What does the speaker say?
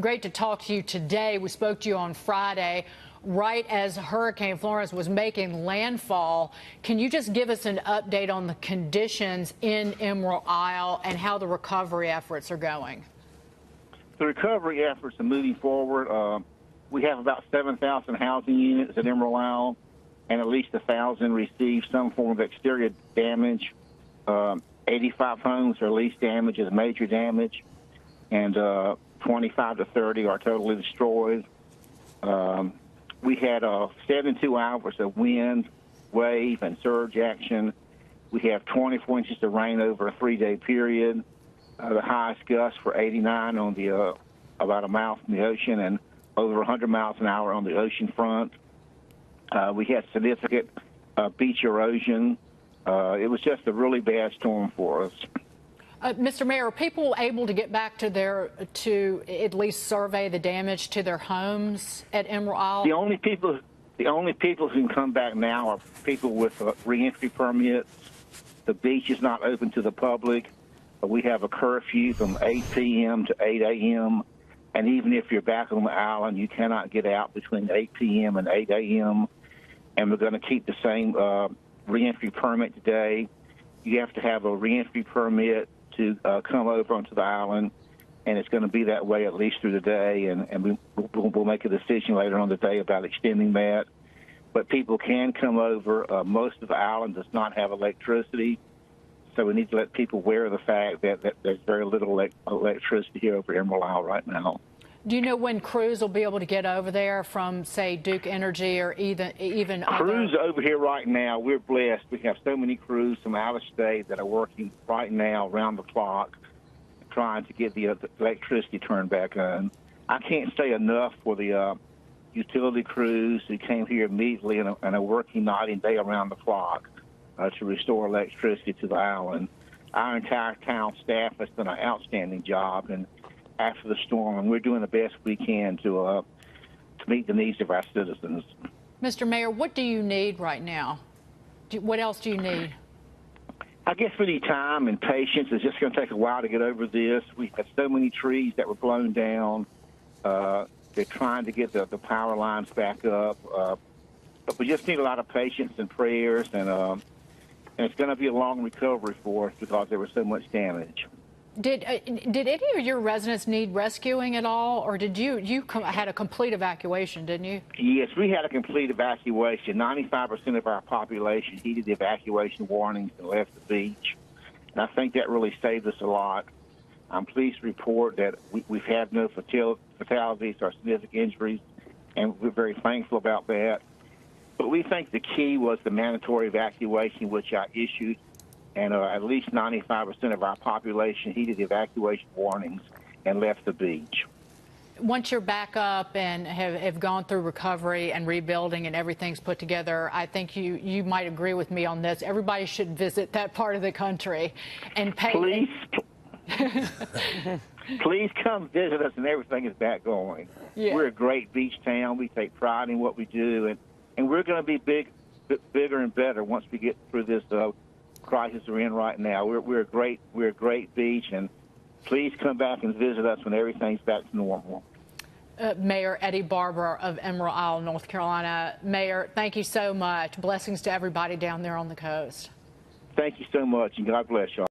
Great to talk to you today. We spoke to you on Friday, right as Hurricane Florence was making landfall. Can you just give us an update on the conditions in Emerald Isle and how the recovery efforts are going? The recovery efforts are moving forward. We have about 7,000 housing units at Emerald Isle, and at least 1,000 received some form of exterior damage. 85 homes are least damaged as major damage, and 25 to 30 are totally destroyed. We had 72 hours of wind, wave, and surge action. We have 24 inches of rain over a 3-day period. The highest gusts were 89 on the about a mile from the ocean and over 100 miles an hour on the ocean front. We had significant beach erosion. It was just a really bad storm for us. Mr. Mayor, are people able to get back to at least survey the damage to their homes at Emerald Isle? The only people who can come back now are people with reentry permits. The beach is not open to the public. We have a curfew from 8 p.m. to 8 a.m. And even if you're back on the island, you cannot get out between 8 p.m. and 8 a.m. And we're going to keep the same reentry permit today. You have to have a reentry permit to come over onto the island, and it's going to be that way at least through the day, and we'll make a decision later on the day about extending that. But people can come over. Most of the island does not have electricity, so we need to let people aware of the fact that there's very little electricity here over Emerald Isle right now. Do you know when crews will be able to get over there from, say, Duke Energy or even crews other... over here right now? We're blessed. We have so many crews from out of state that are working right now around the clock trying to get the electricity turned back on. I can't say enough for the utility crews who came here immediately and are working night and day around the clock to restore electricity to the island. Our entire town staff has done an outstanding job, and after the storm, and we're doing the best we can to meet the needs of our citizens. Mr. Mayor, what do you need right now? What else do you need? I guess we need time and patience. It's just going to take a while to get over this. We have so many trees that were blown down. They're trying to get the power lines back up. But we just need a lot of patience and prayers, and it's going to be a long recovery for us because there was so much damage. Did any of your residents need rescuing at all, or did you had a complete evacuation, didn't you? Yes, we had a complete evacuation. 95% of our population heeded the evacuation warnings and left the beach, and I think that really saved us a lot. I'm pleased to report that we've had no fatalities or significant injuries, and we're very thankful about that. But we think the key was the mandatory evacuation, which I issued, and at least 95% of our population heeded the evacuation warnings and left the beach. Once you're back up and have gone through recovery and rebuilding and everything's put together, I think you might agree with me on this. Everybody should visit that part of the country and pay. Please, please come visit us when everything is back going. Yeah. We're a great beach town. We take pride in what we do, and we're going to be bigger and better once we get through this crisis we're in right now. We're a great beach, and please come back and visit us when everything's back to normal. Mayor Eddie Barber of Emerald Isle, North Carolina. Mayor, thank you so much. Blessings to everybody down there on the coast. Thank you so much, and God bless y'all.